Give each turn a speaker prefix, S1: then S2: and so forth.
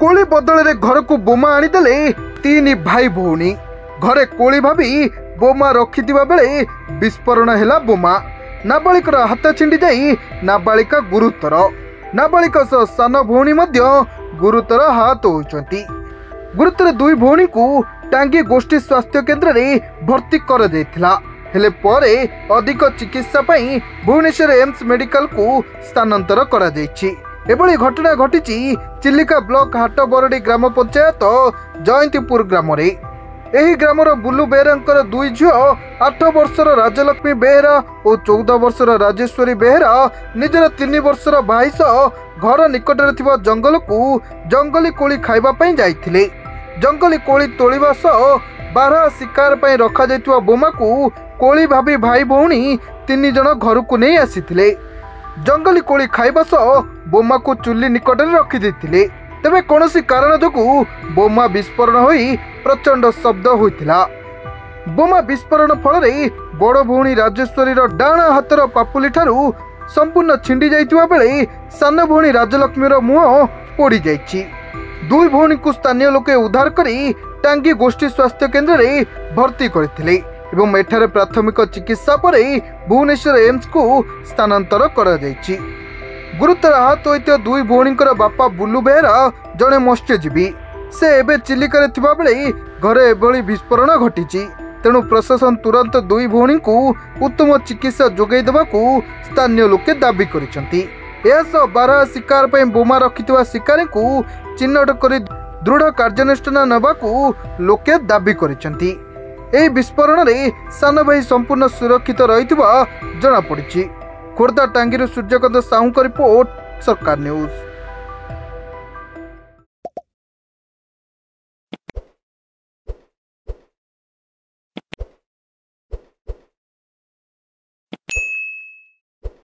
S1: कोली बदल घर को बोमा आनीदेले तीन भाई भौणी। घरे कोली भाभी बोमा रखिथिबा बेले विस्फोरण हैला बोमा। नाबालिकर हाथ छिंडी जाई नाबालिका गुरुतर। नाबालिका सह सान भौणी मध्य गुरुतर हाथ होइचंती। गुरुतर दुई भौणी को टांगी गोष्ठी स्वास्थ्य केन्द्र में भर्ती कर जायथिला। हेले परे अधिक चिकित्सा पई भुवनेश्वर एम्स मेडिकल को स्थानांतर करा जायछि। एभली घटना घटिछि चिल्लिका ब्लॉक हाट बरडी ग्राम पंचायत जयंतीपुर ग्राम रे। एही ग्रामर बुलू बेहरा दुई झील 8 वर्षर राजलक्ष्मी बेहरा और 14 वर्षर राजेश्वरी बेहरा निजर 3 वर्षर भाई सह घर निकटरे थिबा जंगल को जंगली कोली खाइबा पई जाइथिले। जंगली कोली तोलिबा सह बारह शिकार पई रखा जाइतुवा बोमा को कोली भाभी भाई भौणी 3 जण घर को नहीं आसीथिले। जंगली कोली खाइबा सह बोमा को चुल्ली निकटरे रखि देथिले। तेबे कोनोसी कारण जोगु बोमा विस्फोरण होई प्रचंड शब्द होइथिला। बोमा विस्फोरण फल बड़ भौणी राजेश्वरीर डाण हाथर पापुली ठारू संपूर्ण छिंडी जाइतुवा बेले सान भौणी राजलक्ष्मीर मुह पोड़ी जाइछि। दुई भौणी को स्थानीय लोके उद्धार करी टांगी गोष्ठी स्वास्थ्य केन्द्र रे भर्ती करथिले एवं एठारे प्राथमिक चिकित्सा पर भुवनेश्वर एम्स को स्थानांतर करा जाइछि। गुरुतर आहत होइते दुई भौणीकर बापा बुलू बेहरा जड़े मत्स्यजीवी। से एबे चिलिका थिबा बेले घरे एभली विस्फोरण घटिछि। तेणु प्रशासन तुरंत दुई भौणी को उत्तम चिकित्सा जोगाई देबाकू स्थानीय लोके दाबी करिसंती। एसो 12 शिकार पई बोमा रखिथिबा शिकारी को चिन्हट करी दृढ़ कार्यानुष्ठान नेबाकू लोके दाबी करिसंती। एही विस्फोरण रे सान भाई संपूर्ण सुरक्षित रहिथिबा जणा पड़िछि। खोर्धा टांगी सूर्यकांत साहू रिपोर्ट, सरकार न्यूज।